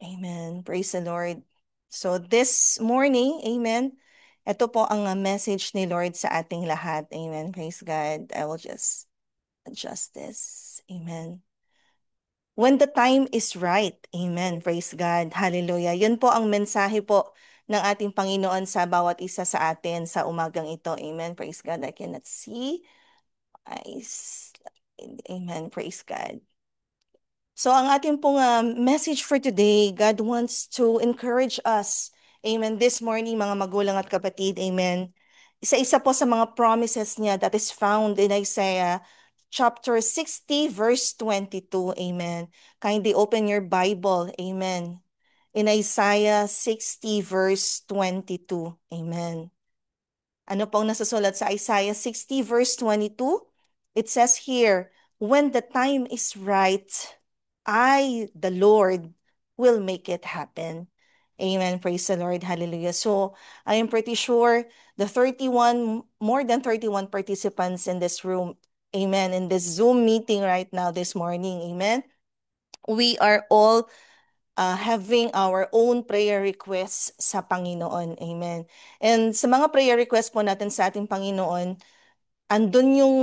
Amen. Praise the Lord. So this morning, amen, ito po ang message ni Lord sa ating lahat. Amen. Praise God. I will just adjust this. Amen. When the time is right. Amen. Praise God. Hallelujah. Yun po ang mensahe po ng ating Panginoon sa bawat isa sa atin sa umagang ito. Amen. Praise God. I cannot see. Amen. Praise God. So ang ating pong message for today, God wants to encourage us. Amen. This morning, mga magulang at kapatid. Amen. Isa-isa po sa mga promises niya that is found in Isaiah chapter 60 verse 22. Amen. Kindly open your Bible. Amen. In Isaiah 60 verse 22. Amen. Ano pong nasasulat sa Isaiah 60 verse 22? It says here, when the time is right, the Lord, will make it happen. Amen. Praise the Lord. Hallelujah. So, I am pretty sure more than 31 participants in this room, amen, in this Zoom meeting right now this morning, amen. We are all having our own prayer requests sa Panginoon. Amen. And sa mga prayer requests po natin sa ating Panginoon, andun yung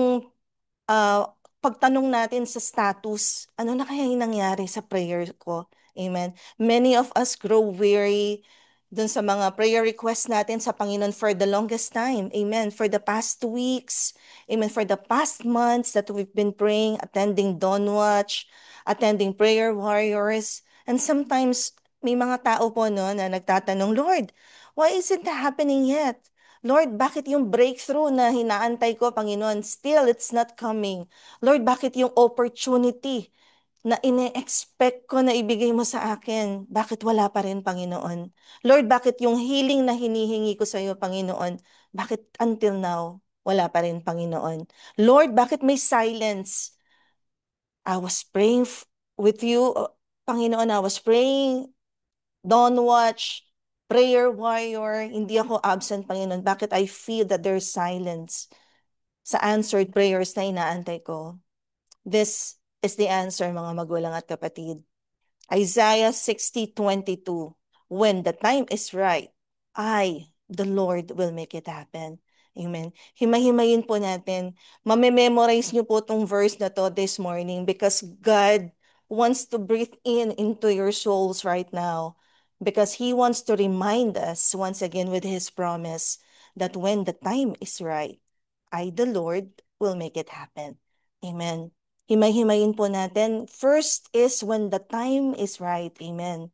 uh, pagtanong natin sa status, ano na kaya yung nangyari sa prayer ko? Amen. Many of us grow weary dun sa mga prayer requests natin sa Panginoon for the longest time. Amen. For the past 2 weeks. Amen. For the past months that we've been praying, attending Dawn Watch, attending Prayer Warriors. And sometimes, may mga tao po no, na nagtatanong, Lord, why isn't that happening yet? Lord, bakit yung breakthrough na hinaantay ko, Panginoon, still it's not coming? Lord, bakit yung opportunity na ine-expect ko na ibigay mo sa akin, bakit wala pa rin, Panginoon? Lord, bakit yung healing na hinihingi ko sa iyo, Panginoon, bakit until now, wala pa rin, Panginoon? Lord, bakit may silence? I was praying with you, Panginoon, I was praying, Dawn Watch, Prayer Warrior, hindi ako absent, Panginoon. Bakit I feel that there's silence sa answered prayers na inaantay ko? This is the answer, mga magulang at kapatid. Isaiah 60:22. When the time is right, the Lord, will make it happen. Amen. Himay-himayin po natin. Mame-memorize niyo po tong verse na to this morning because God wants to breathe into your souls right now because He wants to remind us once again with His promise that when the time is right, the Lord, will make it happen. Amen. Himay-himayin po natin. First is when the time is right. Amen.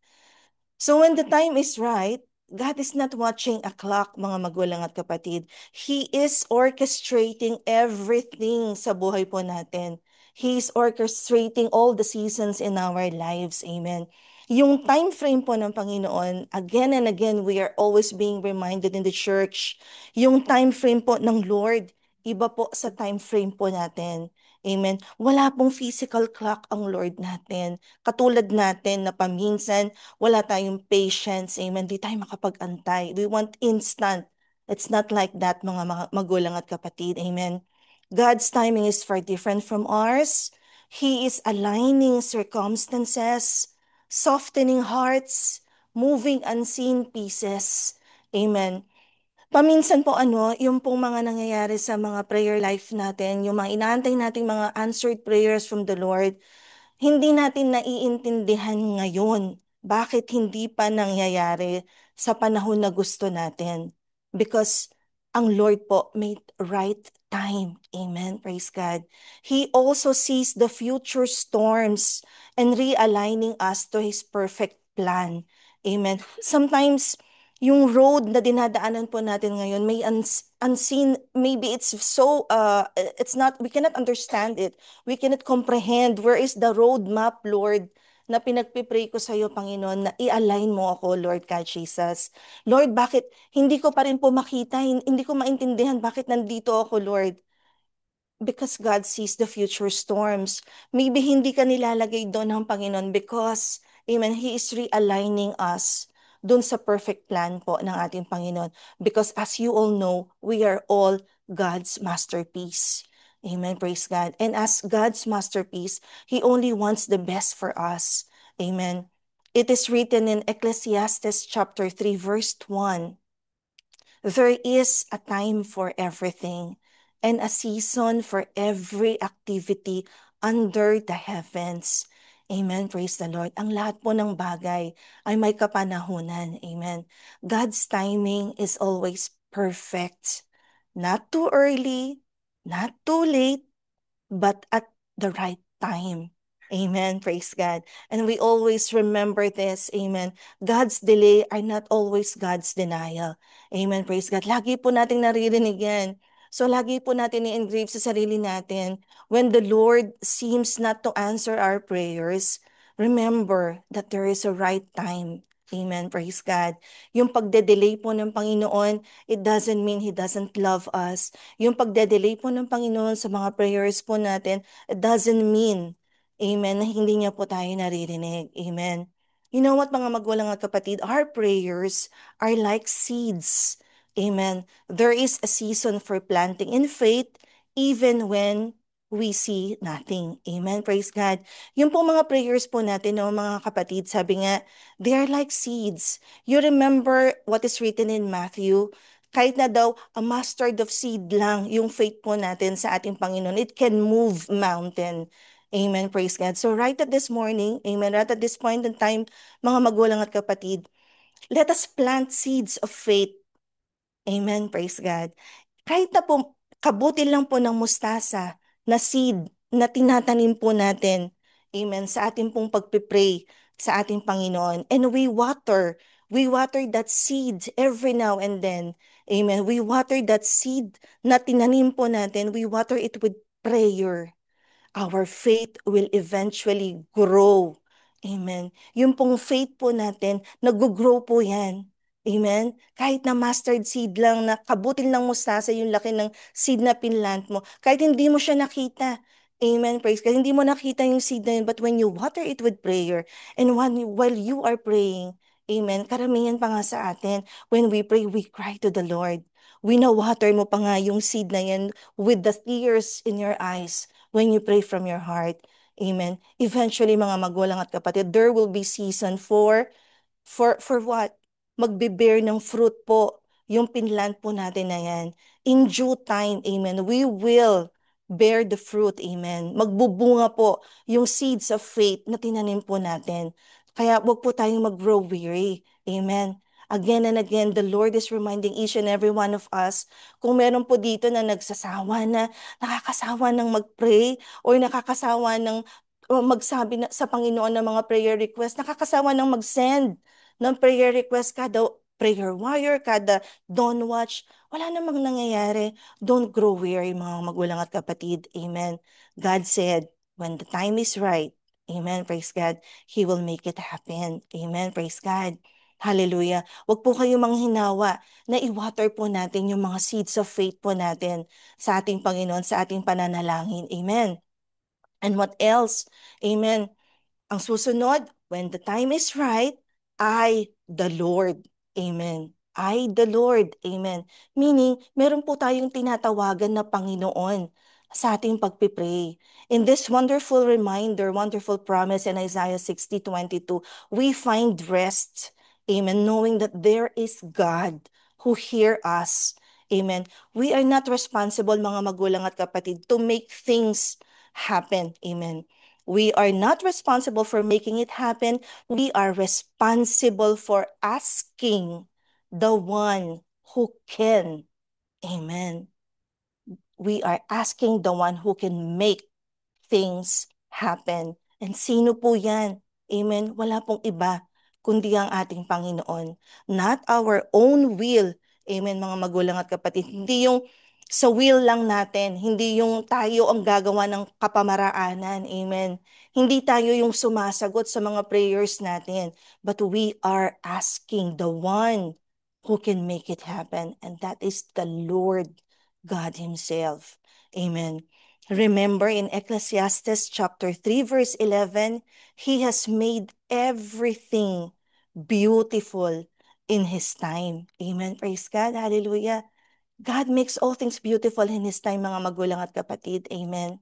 So when the time is right, God is not watching a clock, mga magulang at kapatid. He is orchestrating everything sa buhay po natin. He is orchestrating all the seasons in our lives. Amen. Yung time frame po ng Panginoon, again and again, we are always being reminded in the church. Yung time frame po ng Lord, iba po sa time frame po natin. Amen. Wala pong physical clock ang Lord natin. Katulad natin na paminsan, wala tayong patience. Amen. Di tayo makapag-antay. We want instant. It's not like that, mga magulang at kapatid. Amen. God's timing is far different from ours. He is aligning circumstances, softening hearts, moving unseen pieces. Amen. Paminsan po yung pong mga nangyayari sa mga prayer life natin, yung mga inaantay nating mga answered prayers from the Lord, hindi natin naiintindihan ngayon bakit hindi pa nangyayari sa panahon na gusto natin. Because ang Lord po made right time. Amen. Praise God. He also sees the future storms and realigning us to His perfect plan. Amen. Sometimes, yung road na dinadaanan po natin ngayon may unseen, maybe it's not, we cannot understand it. We cannot comprehend where is the roadmap, Lord, na pinagpipray ko sa iyo, Panginoon, na i-align mo ako, Lord God Jesus. Lord, bakit hindi ko pa rin po makita, hindi ko maintindihan bakit nandito ako, Lord? Because God sees the future storms. Maybe hindi ka nilalagay doon ng Panginoon because, amen, He is realigning us doon sa perfect plan po ng ating Panginoon. Because as you all know, we are all God's masterpiece. Amen, praise God. And as God's masterpiece, He only wants the best for us. Amen. It is written in Ecclesiastes chapter 3, verse 1. There is a time for everything and a season for every activity under the heavens. Amen. Praise the Lord. Ang lahat po ng bagay ay may kapanahunan. Amen. God's timing is always perfect. Not too early, not too late, but at the right time. Amen. Praise God. And we always remember this. Amen. God's delay are not always God's denial. Amen. Praise God. Lagi po nating naririnig yan. So lagi po natin i-engrave sa sarili natin. When the Lord seems not to answer our prayers, remember that there is a right time. Amen. Praise God. Yung pagde-delay po ng Panginoon, it doesn't mean He doesn't love us. Yung pagde-delay po ng Panginoon sa mga prayers po natin, it doesn't mean, amen, na hindi niya po tayo naririnig. Amen. You know what, mga magulang at kapatid, our prayers are like seeds. Amen. There is a season for planting in faith even when we see nothing. Amen. Praise God. Yung po mga prayers po natin, no, mga kapatid, sabi nga, they are like seeds. You remember what is written in Matthew? Kahit na daw a mustard of seed lang yung faith po natin sa ating Panginoon, it can move mountain. Amen. Praise God. So right at this morning, amen, right at this point in time, mga magulang at kapatid, let us plant seeds of faith. Amen. Praise God. Kahit na po, kabuti lang po ng mustasa na seed na tinatanim po natin, amen, sa ating pong pagpipray sa ating Panginoon. And we water that seed every now and then. Amen. We water that seed na tinanim po natin. We water it with prayer. Our faith will eventually grow. Amen. Yung pong faith po natin, nag-grow po yan. Amen? Kahit na mustard seed lang, na kabutil ng mustasa yung laki ng seed na pinlant mo, kahit hindi mo siya nakita. Amen, praise God. Hindi mo nakita yung seed na yun, but when you water it with prayer, and while you are praying, amen, karamihan pa nga sa atin, when we pray, we cry to the Lord. Wina-water mo pa nga yung seed na yan with the tears in your eyes when you pray from your heart. Amen. Eventually, mga magulang at kapatid, there will be season for what? Magbe-bear ng fruit po yung pinlant po natin na yan. In due time, amen, we will bear the fruit, amen. Magbubunga po yung seeds of faith na tinanim po natin. Kaya wag po tayong mag-grow weary, amen. Again and again, the Lord is reminding each and every one of us, kung meron po dito na nagsasawa na, nakakasawa ng mag-pray, or nakakasawa ng magsabi na, sa Panginoon ng mga prayer request, nakakasawa ng mag-send ng prayer request, kada prayer wire, kada dawn watch, wala namang nangyayari. Don't grow weary, mga magulang at kapatid. Amen. God said, when the time is right, amen, praise God, He will make it happen. Amen, praise God. Hallelujah. Huwag po kayo manghinawa na i-water po natin yung mga seeds of faith po natin sa ating Panginoon, sa ating pananalangin. Amen. And what else? Amen. Ang susunod, when the time is right, I, the Lord. Amen. I, the Lord. Amen. Meaning, meron po tayong tinatawagan na Panginoon sa ating pagpipray. In this wonderful reminder, wonderful promise in Isaiah 60:22, we find rest. Amen. Knowing that there is God who hear us. Amen. We are not responsible, mga magulang at kapatid, to make things happen. Amen. We are not responsible for making it happen. We are responsible for asking the one who can. Amen. We are asking the one who can make things happen. And sino po yan? Amen? Wala pong iba kundi ang ating Panginoon. Not our own will. Amen, mga magulang at kapatid. Hindi yung sa will lang natin. Hindi yung tayo ang gagawa ng kapamaraanan. Amen. Hindi tayo yung sumasagot sa mga prayers natin. But we are asking the one who can make it happen. And that is the Lord God Himself. Amen. Remember in Ecclesiastes chapter 3 verse 11, He has made everything beautiful in His time. Amen. Praise God. Hallelujah. God makes all things beautiful in His time, mga magulang at kapatid. Amen.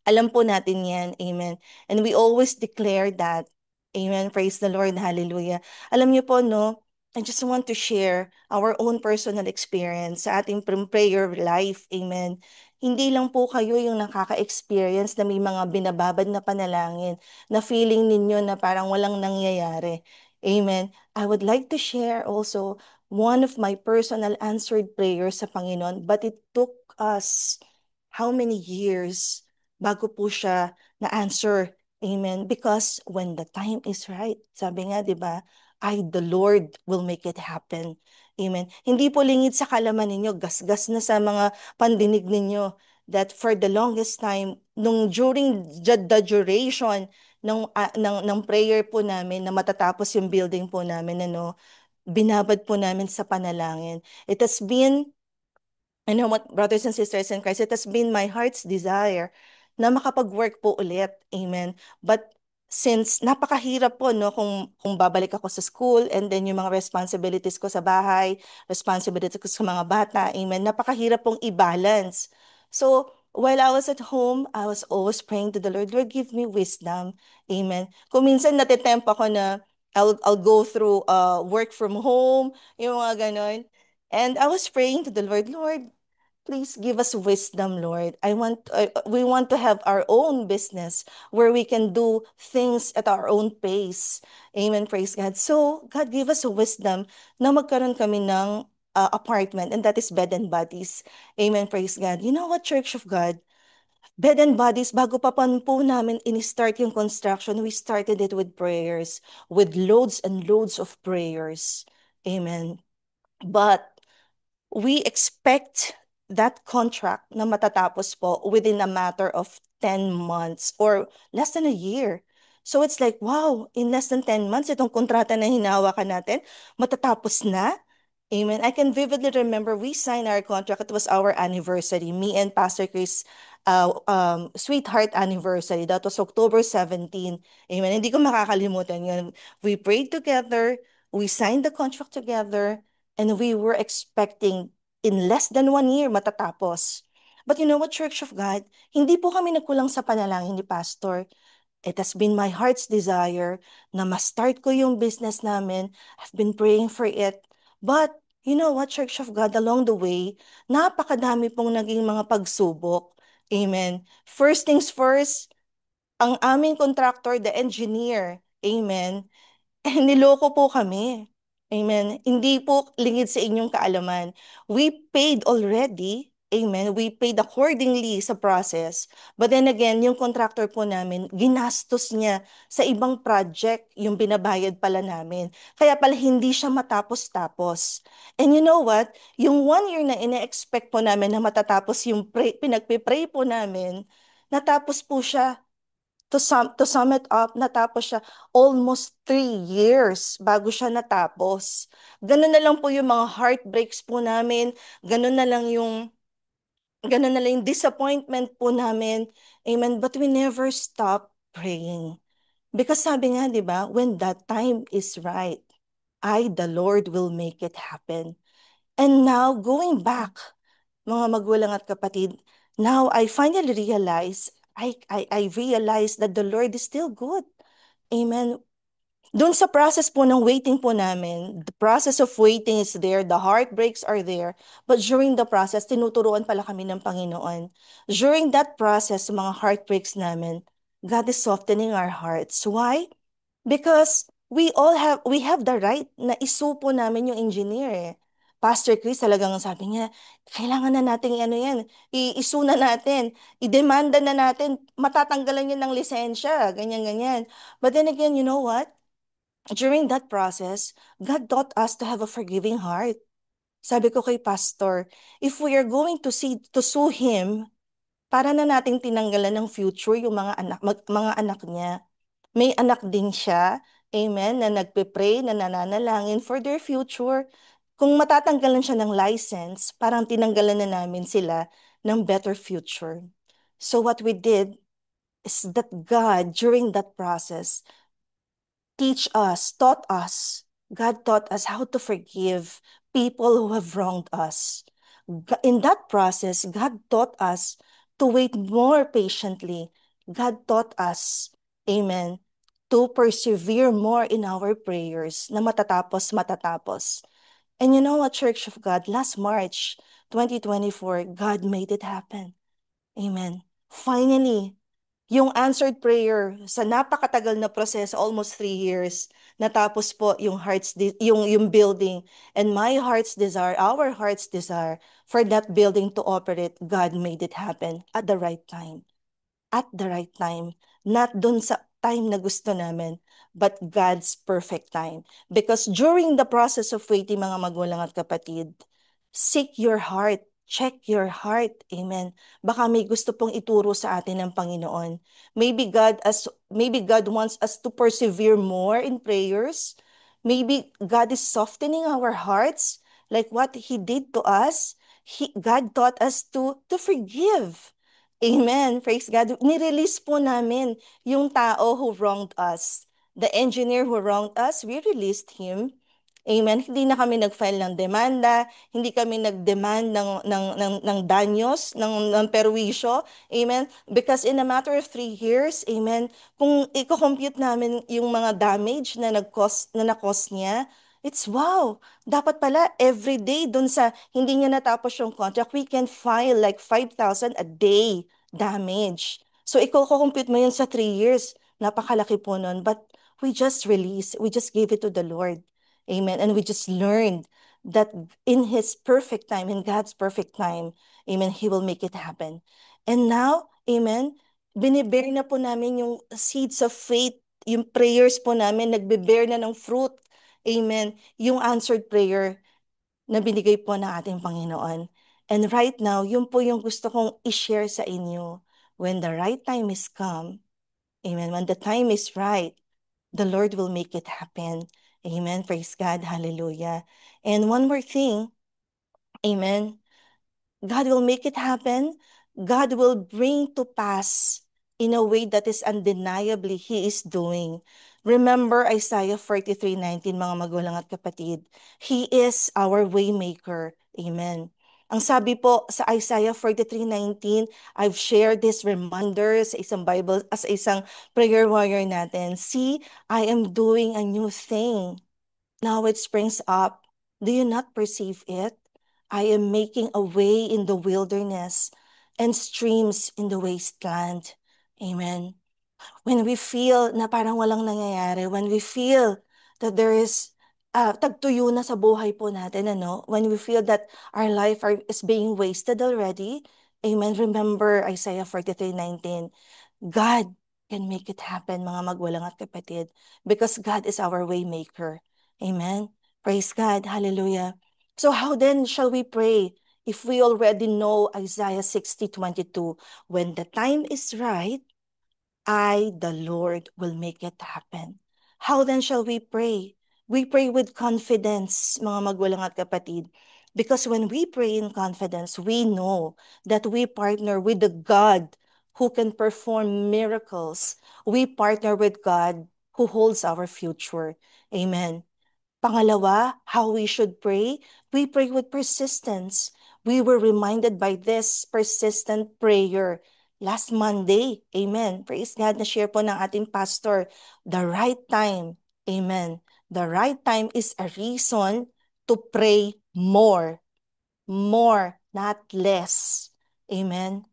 Alam po natin yan. Amen. And we always declare that. Amen. Praise the Lord. Hallelujah. Alam niyo po, no, I just want to share our own personal experience sa ating prayer life. Amen. Hindi lang po kayo yung nakaka-experience na may mga binababad na panalangin na feeling ninyo na parang walang nangyayari. Amen. I would like to share also one of my personal answered prayers sa Panginoon, but it took us how many years bago po siya na-answer. Amen. Because when the time is right, sabi nga, di ba, the Lord, will make it happen. Amen. Hindi po lingid sa kalaman ninyo, gasgas na sa mga pandinig ninyo that for the longest time, during the duration ng prayer po namin na matatapos yung building po namin, binabad po namin sa panalangin. It has been, I know what, brothers and sisters in Christ, it has been my heart's desire na makapag-work po ulit. Amen. But since napakahirap po, no, kung babalik ako sa school and then yung mga responsibilities ko sa bahay, responsibilities ko sa mga bata, amen, napakahirap pong i-balance. So, while I was at home, I was always praying to the Lord, Lord, give me wisdom. Amen. Kung minsan natitempt ako na I'll go through work from home, yung mga ganon. And I was praying to the Lord, Lord, please give us wisdom, Lord. We want to have our own business where we can do things at our own pace. Amen. Praise God. So, God give us a wisdom na magkaroon kami ng apartment, and that is Bed and Bodies. Amen. Praise God. You know what, Church of God? Bed and Bodies, bago pa pan po namin in-start yung construction, we started it with prayers, with loads and loads of prayers. Amen. But we expect that contract na matatapos po within a matter of 10 months or less than a year. So it's like, wow, in less than 10 months, itong kontrata na hinahawakan natin, matatapos na. Amen. I can vividly remember we signed our contract. It was our anniversary, me and Pastor Chris' sweetheart anniversary. That was October 17. Amen. Hindi ko makakalimutan yun. We prayed together, we signed the contract together, and we were expecting in less than 1 year matatapos. But you know what, Church of God? Hindi po kami nagkulang sa panalangin ni Pastor. It has been my heart's desire na ma-start ko yung business namin. I've been praying for it. But, you know what, Church of God, along the way, napakadami pong naging mga pagsubok. Amen. First things first, ang aming contractor, the engineer, amen, niloko po kami. Amen. Hindi po lingid sa inyong kaalaman. We paid already. Amen. We paid accordingly sa process. But then again, yung contractor po namin, ginastos niya sa ibang project yung binabayad pala namin. Kaya pala hindi siya matapos-tapos. And you know what? Yung 1 year na ine-expect po namin na matatapos yung pinagpipray po namin, natapos po siya. To sum it up, natapos siya almost 3 years bago siya natapos. Ganun na lang po yung mga heartbreaks po namin. Ganun na lang yung, ganun na lang yung disappointment po namin. Amen. But we never stop praying. Because sabi nga, di ba, when that time is right, the Lord, will make it happen. And now, going back, mga magulang at kapatid, now I finally realize, I realize that the Lord is still good. Amen. Doon sa process po ng waiting po namin, the process of waiting is there, the heartbreaks are there, but during the process, tinuturuan pala kami ng Panginoon. During that process, mga heartbreaks namin, God is softening our hearts. Why? Because we have the right na isupo namin yung engineer eh. Pastor Chris talagang sabi niya, kailangan na natin ano yan, isu na natin, idemanda na natin, matatanggalan yun ng lisensya, ganyan-ganyan. But then again, you know what? During that process, God taught us to have a forgiving heart. Sabi ko kay Pastor, if we are going to sue him, para na nating tinanggalan ng future yung mga anak niya. May anak din siya, amen, na nagpe-pray, na nananalangin for their future. Kung matatanggalan siya ng license, parang tinanggalan na namin sila ng better future. So what we did is that God, during that process, God taught us how to forgive people who have wronged us. In that process, God taught us to wait more patiently. God taught us, amen, to persevere more in our prayers na matatapos. And you know what, Church of God, last March 2024, God made it happen. Amen. Finally, yung answered prayer sa napakatagal na proseso, almost 3 years, natapos po yung yung building. And my heart's desire, our heart's desire for that building to operate, God made it happen at the right time. At the right time. Not dun sa time na gusto namin, but God's perfect time. Because during the process of waiting, mga magulang at kapatid, seek your heart. Check your heart. Amen. Baka may gusto pong ituro sa atin ng Panginoon. Maybe God wants us to persevere more in prayers. Maybe God is softening our hearts like what He did to us. God taught us to forgive. Amen. Praise God. Nirelease po namin yung tao who wronged us. The engineer who wronged us, we released him. Amen. Hindi na kami nag-file ng demanda, hindi kami nag-demand ng danyos, ng perwisyo. Amen. Because in a matter of 3 years, amen, kung i-compute namin yung mga damage na na-cause niya, it's wow. Dapat pala every day dun sa hindi niya natapos yung contract, we can file like 5,000 a day damage. So, i-compute mo yun sa 3 years. Napakalaki po nun. But we just gave it to the Lord. Amen. And we just learned that in His perfect time, in God's perfect time, amen, He will make it happen. And now, amen, binibear na po namin yung seeds of faith, yung prayers po namin, nagbe-bear na ng fruit. Amen. Yung answered prayer na binigay po ng ating Panginoon. And right now, yun po yung gusto kong i-share sa inyo. When the right time is come, amen, when the time is right, the Lord will make it happen. Amen. Praise God. Hallelujah. And one more thing, amen. God will make it happen. God will bring to pass in a way that is undeniably He is doing. Remember Isaiah 43:19, mga magulang at kapatid. He is our waymaker. Amen. Ang sabi po sa Isaiah 43:19, I've shared this reminder sa isang Bible, as isang prayer warrior natin. See, I am doing a new thing. Now it springs up. Do you not perceive it? I am making a way in the wilderness and streams in the wasteland. Amen. When we feel na parang walang nangyayari, when we feel that there is tagtuyo na sa buhay po natin, ano? When we feel that our is being wasted already, amen. Remember Isaiah 43:19. God can make it happen, mga magwalang at kapatid, because God is our way maker. Amen. Praise God. Hallelujah. So how then shall we pray if we already know Isaiah 60:22? When the time is right, the Lord, will make it happen. How then shall we pray? We pray with confidence, mga magulang at kapatid. Because when we pray in confidence, we know that we partner with the God who can perform miracles. We partner with God who holds our future. Amen. Pangalawa, how we should pray. We pray with persistence. We were reminded by this persistent prayer last Monday. Amen. Praise God, na share po ng ating pastor. The right time. Amen. The right time is a reason to pray more. More, not less. Amen.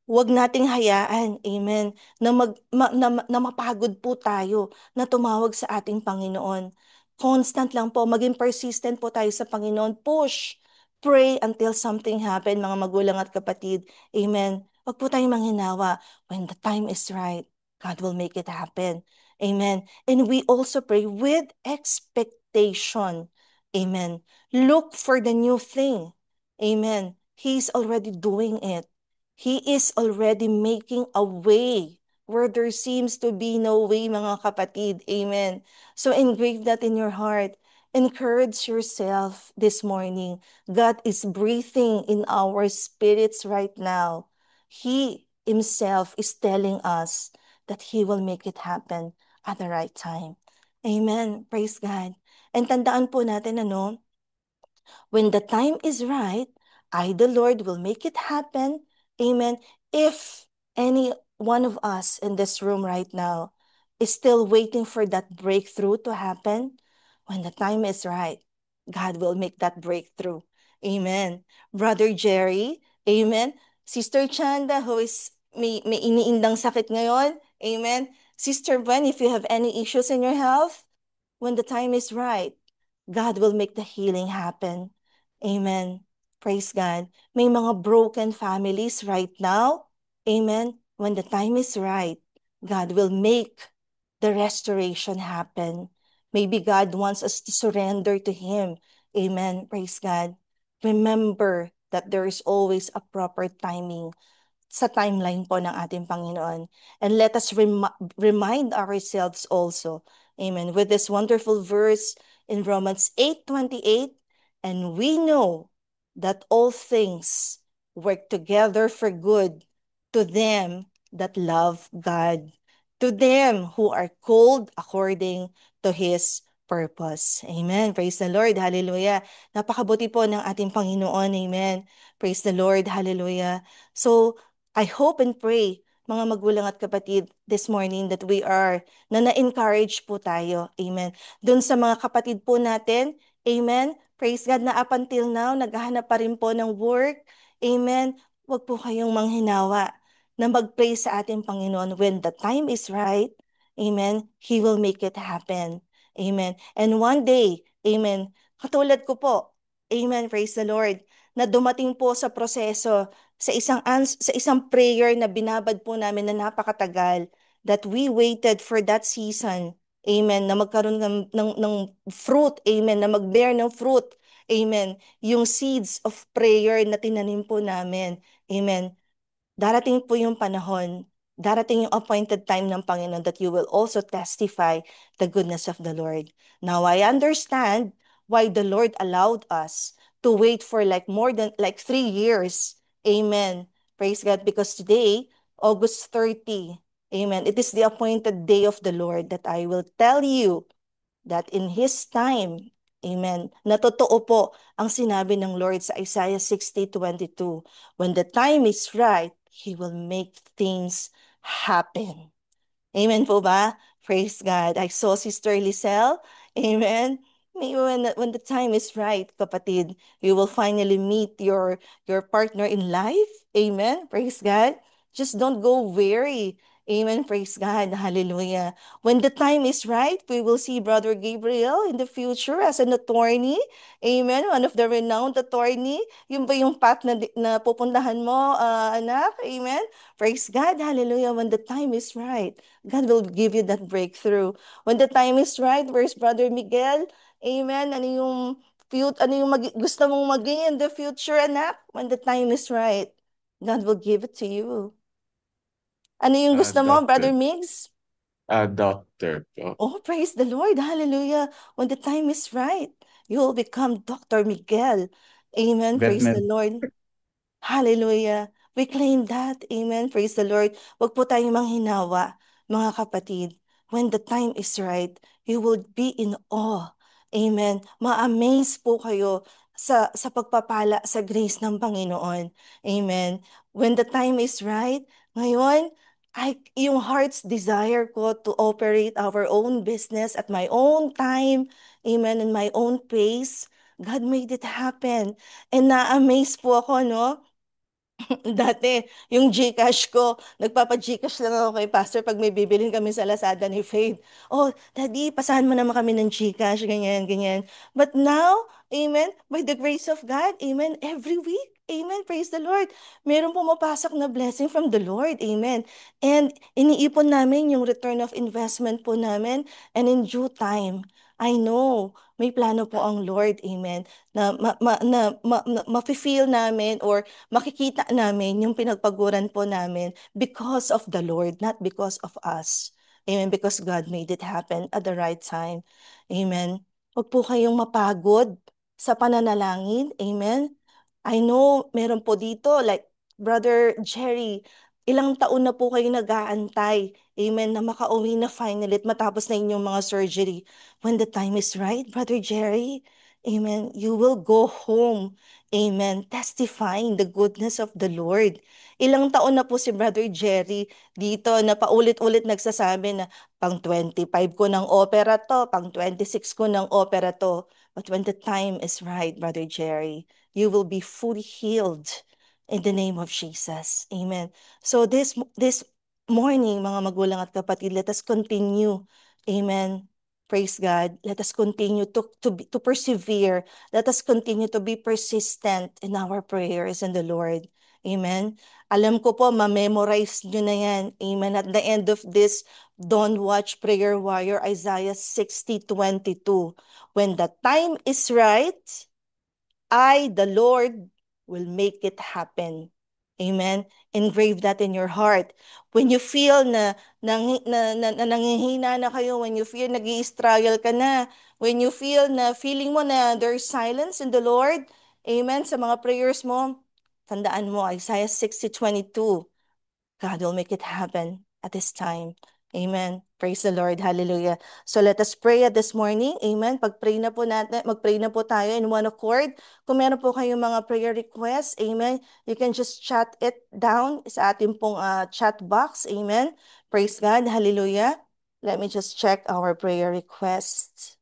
Huwag nating hayaan, amen, na mapagod po tayo na tumawag sa ating Panginoon. Constant lang po, maging persistent po tayo sa Panginoon. Push, pray until something happen, mga magulang at kapatid. Amen. Huwag po tayong manghinawa. When the time is right, God will make it happen. Amen. And we also pray with expectation. Amen. Look for the new thing. Amen. He's already doing it. He is already making a way where there seems to be no way, mga kapatid. Amen. So engrave that in your heart. Encourage yourself this morning. God is breathing in our spirits right now. He Himself is telling us that He will make it happen at the right time. Amen. Praise God. And tandaan po natin, ano, when the time is right, the Lord, will make it happen. Amen. If any one of us in this room right now is still waiting for that breakthrough to happen, when the time is right, God will make that breakthrough. Amen. Brother Jerry, amen. Sister Chanda, who is may iniindang sakit ngayon, amen. Sister Gwen, if you have any issues in your health, when the time is right, God will make the healing happen. Amen. Praise God. May mga broken families right now. Amen. When the time is right, God will make the restoration happen. Maybe God wants us to surrender to Him. Amen. Praise God. Remember that there is always a proper timing sa timeline po ng ating Panginoon. And let us remind ourselves also, amen, with this wonderful verse in Romans 8:28, and we know that all things work together for good to them that love God, to them who are called according to His purpose. Amen. Praise the Lord. Hallelujah. Napakabuti po ng ating Panginoon. Amen. Praise the Lord. Hallelujah. So, I hope and pray, mga magulang at kapatid, this morning that na na-encourage po tayo. Amen. Doon sa mga kapatid po natin, amen. Praise God na up until now, naghahanap pa rin po ng work. Amen. Huwag po kayong manghinawa na mag-pray sa ating Panginoon when the time is right. Amen. He will make it happen. Amen. And one day, amen, katulad ko po, amen, praise the Lord, na dumating po sa proseso sa isang prayer na binabad po namin na napakatagal, that we waited for that season, amen, na magkaroon ng fruit, amen, na mag-bear ng fruit, amen, yung seeds of prayer na tinanim po namin, amen. Darating po yung panahon, darating yung appointed time ng Panginoon that you will also testify the goodness of the Lord. Now, I understand why the Lord allowed us to wait for like more than like 3 years. Amen. Praise God. Because today, August 30, amen, it is the appointed day of the Lord that I will tell you that in His time, amen, na totoo po ang sinabi ng Lord sa Isaiah 60:22. When the time is right, He will make things happen. Amen po ba? Praise God. I saw Sister Lisel. Amen. May when the time is right, kapatid, you will finally meet your partner in life. Amen. Praise God. Just don't go weary. Amen. Praise God. Hallelujah. When the time is right, we will see Brother Gabriel in the future as an attorney. Amen. One of the renowned attorney. Yun ba yung path na pupuntahan mo, anak? Amen. Praise God. Hallelujah. When the time is right, God will give you that breakthrough. When the time is right, where's Brother Miguel? Amen. Ano yung gusto mong maging in the future, anak? When the time is right, God will give it to you. Ano yung gusto mo, Brother Doctor. Migs? Doctor po. Oh, praise the Lord. Hallelujah. When the time is right, you will become Dr. Miguel. Amen. Praise the Batman. Lord. Hallelujah. We claim that. Amen. Praise the Lord. Huwag po tayong manghinawa, mga kapatid. When the time is right, you will be in awe. Amen. Ma-amaze po kayo sa pagpapala, sa grace ng Panginoon. Amen. When the time is right, ngayon, yung heart's desire ko to operate our own business at my own time, amen, in my own pace, God made it happen. And na-amaze po ako, no? Dati, yung GCash ko, nagpapa-GCash lang ako kay Pastor pag may bibilin kami sa Lazada ni Faith. Oh, Daddy, pasahan mo naman kami ng GCash, ganyan, ganyan. But now, amen, by the grace of God, amen, every week, amen, praise the Lord. Meron pumapasok na blessing from the Lord, amen. And iniipon namin yung return of investment po namin, and in due time, I know, may plano po ang Lord, amen, na ma-feel namin or makikita namin yung pinagpaguran po namin because of the Lord, not because of us. Amen. Because God made it happen at the right time. Amen. Huwag po kayong mapagod sa pananalangin. Amen. I know meron po dito, like Brother Jerry, ilang taon na po kayo nag-aantay. Amen. Na makauwi na finally at matapos na inyong mga surgery. When the time is right, Brother Jerry. Amen. You will go home. Amen. Testifying the goodness of the Lord. Ilang taon na po si Brother Jerry dito na paulit-ulit nagsasabi na pang 25 ko ng opera to, pang 26 ko ng opera to. But when the time is right, Brother Jerry, you will be fully healed in the name of Jesus. Amen. So this morning, mga magulang at kapatid, let us continue. Amen. Praise God. Let us continue to persevere. Let us continue to be persistent in our prayers in the Lord. Amen. Alam ko po, ma-memorize nyo na yan. Amen. At the end of this, don't watch Prayer Warrior, Isaiah 60:22. When the time is right, I, the Lord, will make it happen. Amen. Engrave that in your heart. When you feel na nangihina na kayo, when you feel nag-i-struggle ka na, when you feel na feeling mo na there's silence in the Lord, amen, sa mga prayers mo, tandaan mo, Isaiah 60:22. God will make it happen at this time. Amen. Praise the Lord. Hallelujah. So let us pray at this morning. Amen. Pag-pray na po natin, mag-pray na po tayo in one accord. Kung meron po kayong mga prayer requests, amen, you can just chat it down sa ating pong chat box. Amen. Praise God. Hallelujah. Let me just check our prayer requests.